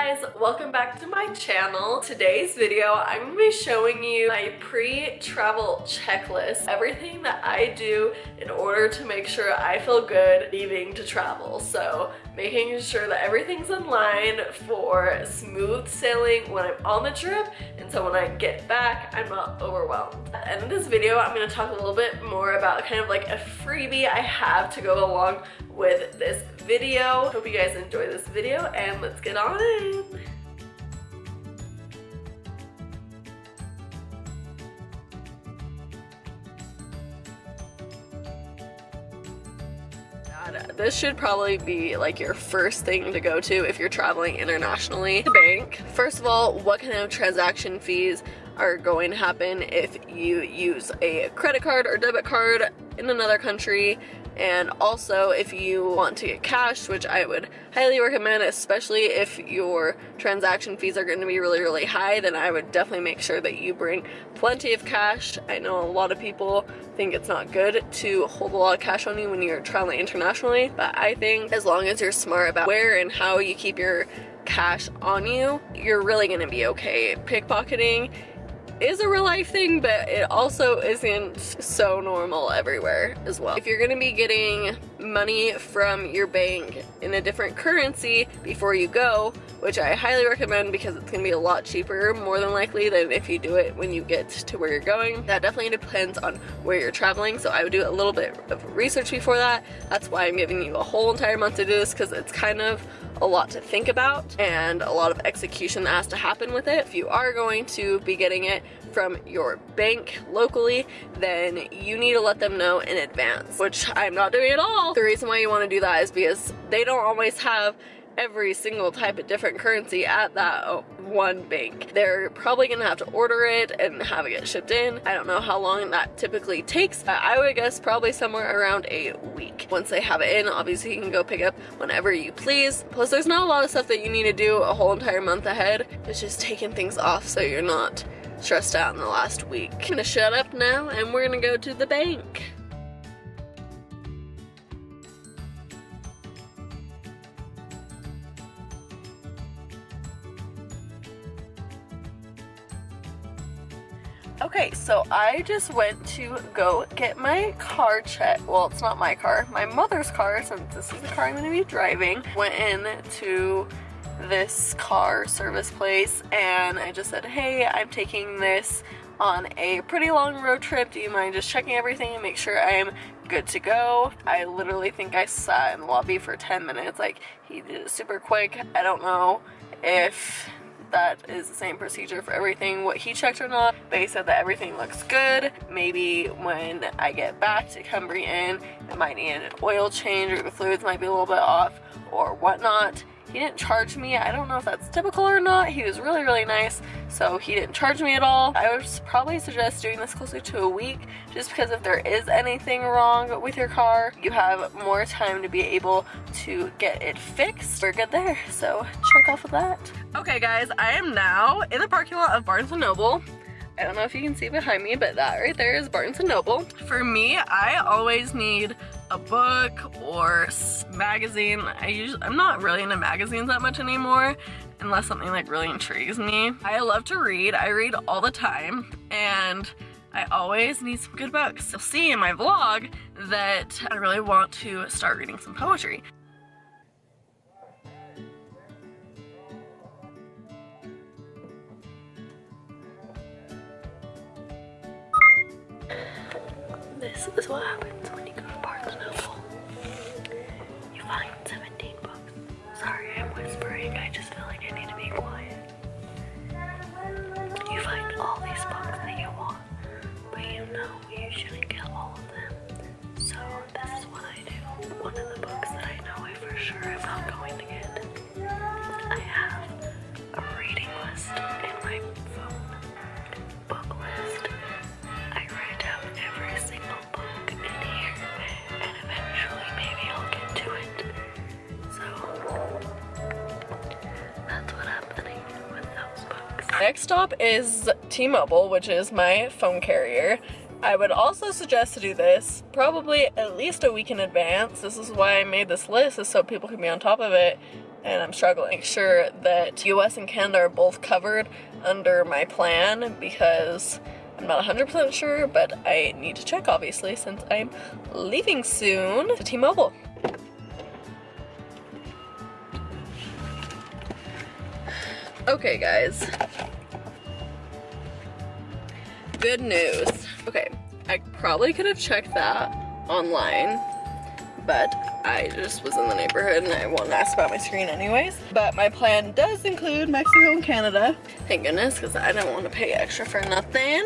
guys, welcome back to my channel. Today's video, I'm going to be showing you my pre-travel checklist, everything that I do in order to make sure I feel good leaving to travel. So making sure that everything's in line for smooth sailing when I'm on the trip, and so when I get back, I'm not overwhelmed. And in this video, I'm going to talk a little bit more about kind of like a freebie I have to go along with this video. Hope you guys enjoy this video and let's get on in. This should probably be like your first thing to go to if you're traveling internationally. The bank. First of all, what kind of transaction fees are going to happen if you use a credit card or debit card in another country? And also if you want to get cash, which I would highly recommend, especially if your transaction fees are going to be really high, then I would definitely make sure that you bring plenty of cash. I know a lot of people think it's not good to hold a lot of cash on you when you're traveling internationally, but I think as long as you're smart about where and how you keep your cash on you, you're really going to be okay. Pickpocketing is a real life thing, but it also isn't so normal everywhere as well. If you're gonna be getting money from your bank in a different currency before you go, which I highly recommend because it's gonna be a lot cheaper more than likely than if you do it when you get to where you're going. That definitely depends on where you're traveling, so I would do a little bit of research before that. That's why I'm giving you a whole entire month to do this, because it's kind of a lot to think about and a lot of execution that has to happen with it. If you are going to be getting it from your bank locally, then you need to let them know in advance, which I'm not doing at all. The reason why you want to do that is because they don't always have every single type of different currency at that one bank. They're probably gonna have to order it and have it get shipped in. I don't know how long that typically takes. I would guess probably somewhere around a week. Once they have it in, obviously you can go pick up whenever you please. Plus there's not a lot of stuff that you need to do a whole entire month ahead. It's just taking things off so you're not stressed out in the last week. I'm gonna shut up now and we're gonna go to the bank. Okay, so I just went to go get my car checked. Well, it's not my car, my mother's car, since this is the car I'm going to be driving. Went in to this car service place and I just said, hey, I'm taking this on a pretty long road trip. Do you mind just checking everything and make sure I'm good to go? I literally think I sat in the lobby for 10 minutes. Like, he did it super quick. I don't know if that is the same procedure for everything, what he checked or not, but he said that everything looks good. Maybe when I get back to come bring in, I might need an oil change or the fluids might be a little bit off or whatnot. He didn't charge me. I don't know if that's typical or not. He was really nice, so he didn't charge me at all. I would probably suggest doing this closer to a week, just because if there is anything wrong with your car, you have more time to be able to get it fixed. We're good there, so check off of that. Okay guys, I am now in the parking lot of Barnes & Noble. I don't know if you can see behind me, but that right there is Barnes & Noble. For me, I always need a book or magazine. I'm not really into magazines that much anymore, unless something like really intrigues me. I love to read. I read all the time, and I always need some good books. You'll see in my vlog that I really want to start reading some poetry. This is what happens when you go to Barnes & Noble. You find 17 books. Sorry, I'm whispering. I just feel like I need to be quiet. You find all these books that you want, but you know you shouldn't get all of them. So this is what I do. One of the books that I know I for sure am not going to get, I have a reading list in my phone. Book list. I write down every single book in here, and eventually maybe I'll get to it. So that's what's happening with those books. Next stop is T-Mobile, which is my phone carrier. I would also suggest to do this probably at least a week in advance. This is why I made this list, is so people can be on top of it and I'm struggling. Make sure that US and Canada are both covered under my plan because I'm not 100% sure, but I need to check obviously since I'm leaving soon to T-Mobile. Okay guys, good news. Okay, I probably could have checked that online, but I just was in the neighborhood and I wasn't asked about my screen anyways. But my plan does include Mexico and Canada. Thank goodness, because I don't want to pay extra for nothing.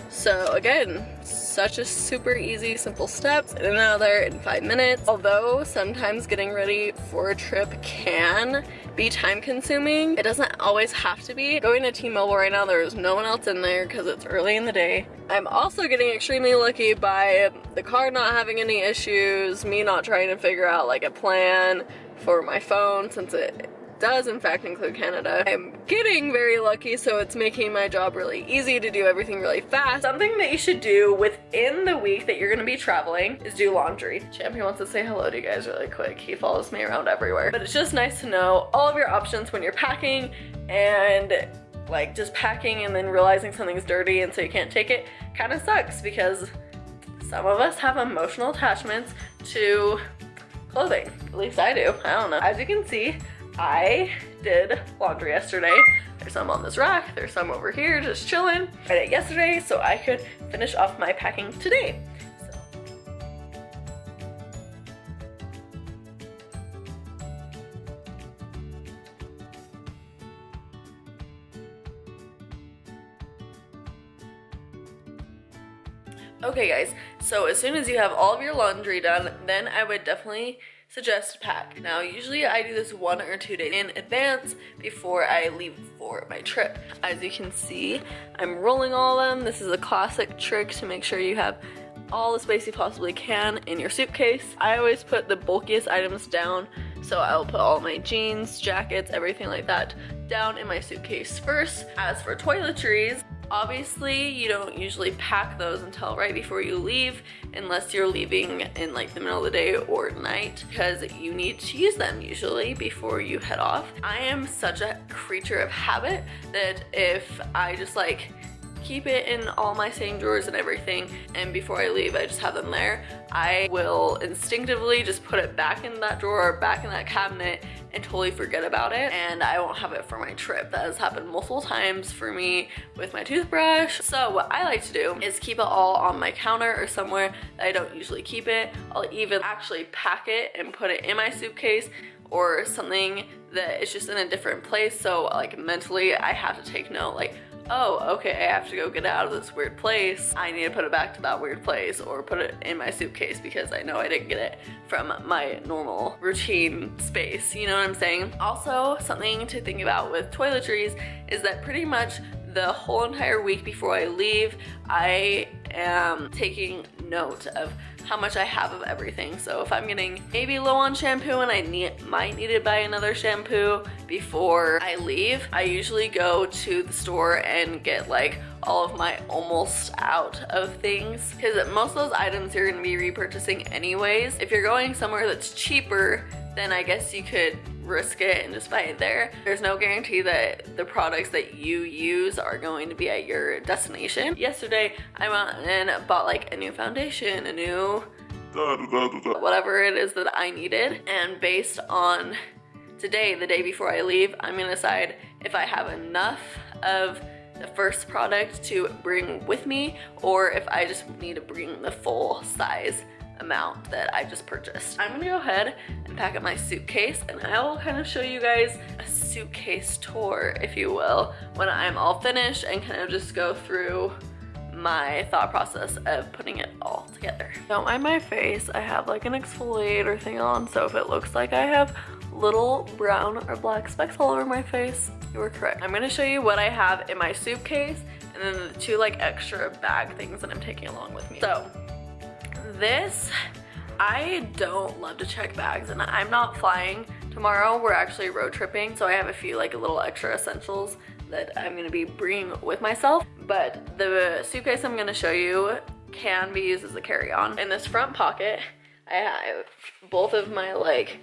So again, such a super easy, simple steps, in and out of there in 5 minutes. Although sometimes getting ready for a trip can be time consuming, it doesn't always have to be. Going to T-Mobile right now, there's no one else in there because it's early in the day. I'm also getting extremely lucky by the car not having any issues, me not trying to figure out like a plan for my phone since it does in fact include Canada. I'm getting very lucky, so it's making my job really easy to do everything really fast. Something that you should do within the week that you're gonna be traveling is do laundry. Champion wants to say hello to you guys really quick. He follows me around everywhere. But it's just nice to know all of your options when you're packing, and like just packing and then realizing something's dirty and so you can't take it kind of sucks because some of us have emotional attachments to clothing. At least I do. I don't know. As you can see, I did laundry yesterday. There's some on this rack, there's some over here just chilling. I did it yesterday so I could finish off my packing today. Okay guys, so as soon as you have all of your laundry done, then I would definitely suggest to pack. Now usually I do this 1 or 2 days in advance before I leave for my trip. As you can see, I'm rolling all of them. This is a classic trick to make sure you have all the space you possibly can in your suitcase. I always put the bulkiest items down, so I'll put all my jeans, jackets, everything like that down in my suitcase first. As for toiletries, obviously you don't usually pack those until right before you leave unless you're leaving in like the middle of the day or night because you need to use them usually before you head off. I am such a creature of habit that if I just like keep it in all my same drawers and everything and before I leave I just have them there, I will instinctively just put it back in that drawer or back in that cabinet and totally forget about it, and I won't have it for my trip. That has happened multiple times for me with my toothbrush. So what I like to do is keep it all on my counter or somewhere that I don't usually keep it. I'll even actually pack it and put it in my suitcase or something that is just in a different place, so like mentally I have to take note like, oh, okay, I have to go get it out of this weird place. I need to put it back to that weird place or put it in my suitcase because I know I didn't get it from my normal routine space, you know what I'm saying? Also, something to think about with toiletries is that pretty much the whole entire week before I leave, I am taking note of how much I have of everything. So if I'm getting maybe low on shampoo and I might need to buy another shampoo before I leave, I usually go to the store and get like all of my almost out of things because most of those items you're going to be repurchasing anyways. If you're going somewhere that's cheaper, then I guess you could risk it and just buy it there. There's no guarantee that the products that you use are going to be at your destination. Yesterday, I went and bought like a new foundation, a new whatever it is that I needed. And based on today, the day before I leave, I'm gonna decide if I have enough of the first product to bring with me or if I just need to bring the full size amount that I just purchased. I'm gonna go ahead and pack up my suitcase and I will kind of show you guys a suitcase tour, if you will, when I'm all finished and kind of just go through my thought process of putting it all together. Don't mind my face, I have like an exfoliator thing on, so if it looks like I have little brown or black specks all over my face, you were correct. I'm gonna show you what I have in my suitcase and then the 2 like extra bag things that I'm taking along with me. So this, I don't love to check bags and I'm not flying tomorrow. We're actually road tripping, so I have a few like little extra essentials that I'm gonna be bringing with myself. But the suitcase I'm gonna show you can be used as a carry-on. In this front pocket, I have both of my like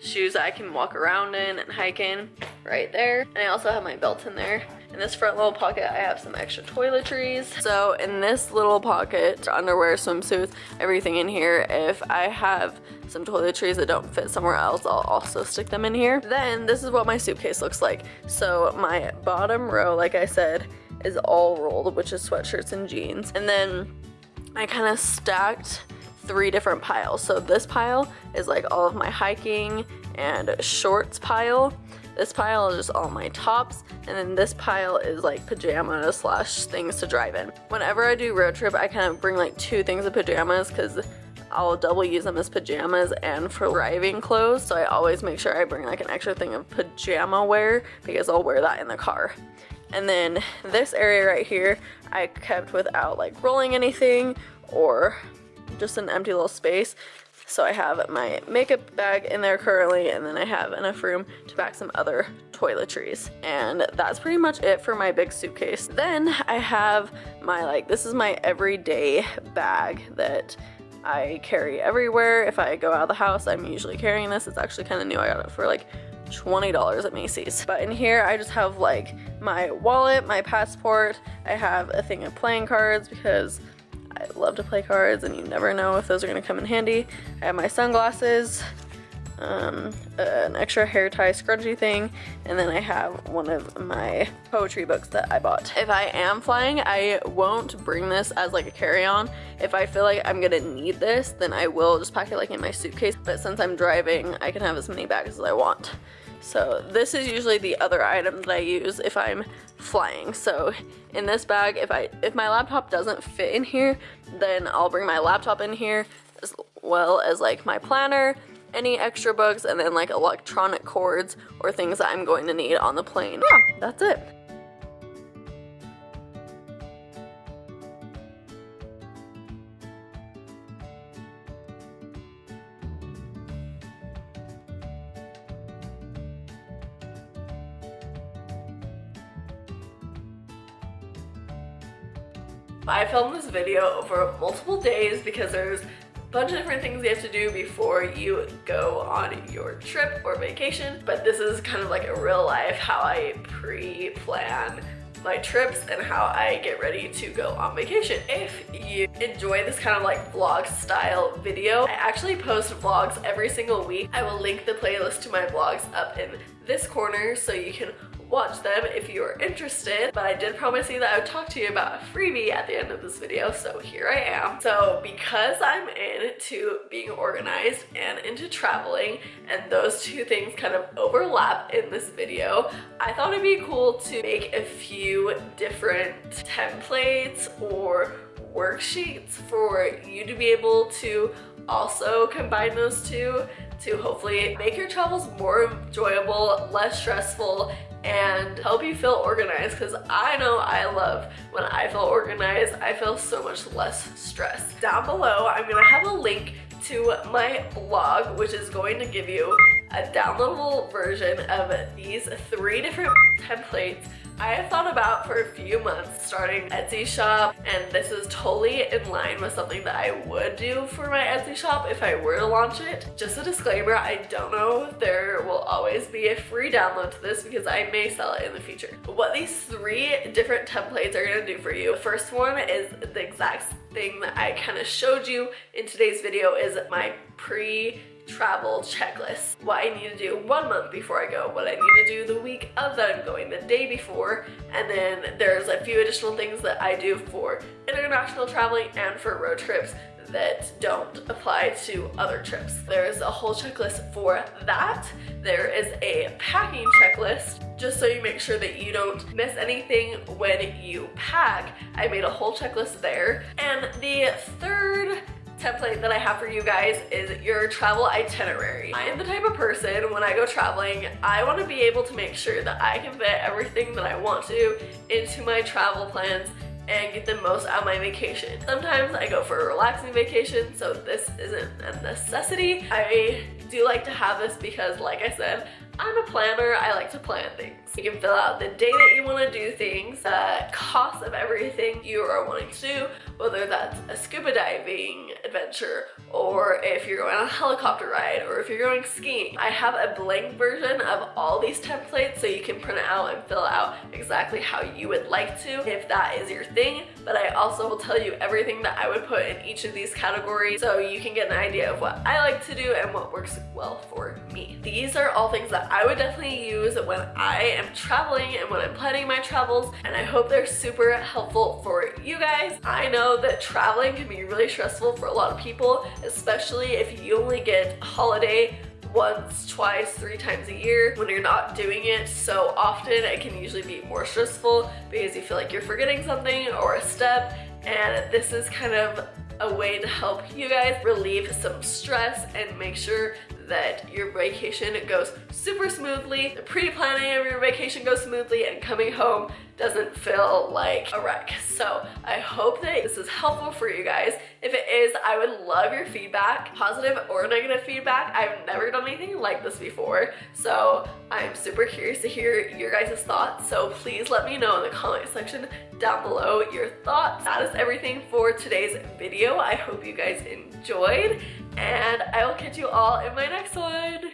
shoes that I can walk around in and hike in right there. And I also have my belt in there. In this front little pocket, I have some extra toiletries. So in this little pocket, underwear, swimsuits, everything in here, if I have some toiletries that don't fit somewhere else, I'll also stick them in here. Then this is what my suitcase looks like. So my bottom row, like I said, is all rolled, which is sweatshirts and jeans. And then I kind of stacked 3 different piles. So this pile is like all of my hiking and shorts pile. This pile is just all my tops, and then this pile is like pajamas slash things to drive in. Whenever I do road trip, I kind of bring like 2 things of pajamas because I'll double use them as pajamas and for driving clothes. So I always make sure I bring like an extra thing of pajama wear because I'll wear that in the car. And then this area right here, I kept without like rolling anything or just an empty little space. So I have my makeup bag in there currently, and then I have enough room to pack some other toiletries. And that's pretty much it for my big suitcase. Then I have my this is my everyday bag that I carry everywhere. If I go out of the house, I'm usually carrying this. It's actually kind of new. I got it for like $20 at Macy's. But in here I just have like my wallet, my passport. I have a thing of playing cards because I love to play cards and you never know if those are going to come in handy. I have my sunglasses, an extra hair tie scrunchie thing, and then I have one of my poetry books that I bought. If I am flying, I won't bring this as like a carry-on. If I feel like I'm gonna need this, then I will just pack it like in my suitcase, but since I'm driving, I can have as many bags as I want. So this is usually the other item that I use if I'm flying. So in this bag, if my laptop doesn't fit in here, then I'll bring my laptop in here as well as like my planner, any extra books, and then like electronic cords or things that I'm going to need on the plane. Yeah, that's it. I filmed this video over multiple days because there's a bunch of different things you have to do before you go on your trip or vacation, but this is kind of like a real life how I pre-plan my trips and how I get ready to go on vacation. If you enjoy this kind of like vlog style video, I actually post vlogs every single week. I will link the playlist to my vlogs up in this corner so you can watch them if you are interested, but I did promise you that I would talk to you about a freebie at the end of this video, so here I am. So because I'm into being organized and into traveling, and those 2 things kind of overlap in this video, I thought it'd be cool to make a few different templates or worksheets for you to be able to also combine those 2 to hopefully make your travels more enjoyable, less stressful, and help you feel organized, because I know I love when I feel organized. I feel so much less stress. Down below, I'm gonna have a link to my blog, which is going to give you a downloadable version of these 3 different templates I have thought about for a few months starting Etsy shop, and this is totally in line with something that I would do for my Etsy shop if I were to launch it. Just a disclaimer, I don't know if there will always be a free download to this because I may sell it in the future. But what these 3 different templates are gonna do for you, the first one is the exact thing that I kind of showed you in today's video, is my pre-travel checklist. What I need to do 1 month before I go, what I need to do the week of that I'm going, the day before, and then there's a few additional things that I do for international traveling and for road trips that don't apply to other trips. There's a whole checklist for that. There is a packing checklist just so you make sure that you don't miss anything when you pack. I made a whole checklist there. And the third template that I have for you guys is your travel itinerary. I am the type of person, when I go traveling, I want to be able to make sure that I can fit everything that I want to into my travel plans and get the most out of my vacation. Sometimes I go for a relaxing vacation, so this isn't a necessity. I do like to have this because, like I said, I'm a planner. I like to plan things. You can fill out the day that you want to do things, the cost of everything you are wanting to do, whether that's a scuba diving adventure, or if you're going on a helicopter ride, or if you're going skiing. I have a blank version of all these templates so you can print it out and fill out exactly how you would like to if that is your thing, but I also will tell you everything that I would put in each of these categories so you can get an idea of what I like to do and what works well for me. These are all things that I would definitely use when I am traveling and when I'm planning my travels, and I hope they're super helpful for you guys. I know that traveling can be really stressful for a lot of people, especially if you only get a holiday once, twice, 3 times a year. When you're not doing it so often, it can usually be more stressful because you feel like you're forgetting something or a step, and this is kind of a way to help you guys relieve some stress and make sure that your vacation goes super smoothly, the pre-planning of your vacation goes smoothly, and coming home doesn't feel like a wreck. So I hope that this is helpful for you guys. If it is, I would love your feedback, positive or negative feedback. I've never done anything like this before, so I'm super curious to hear your guys' thoughts. So please let me know in the comment section down below your thoughts. That is everything for today's video. I hope you guys enjoyed, and I will catch you all in my next one.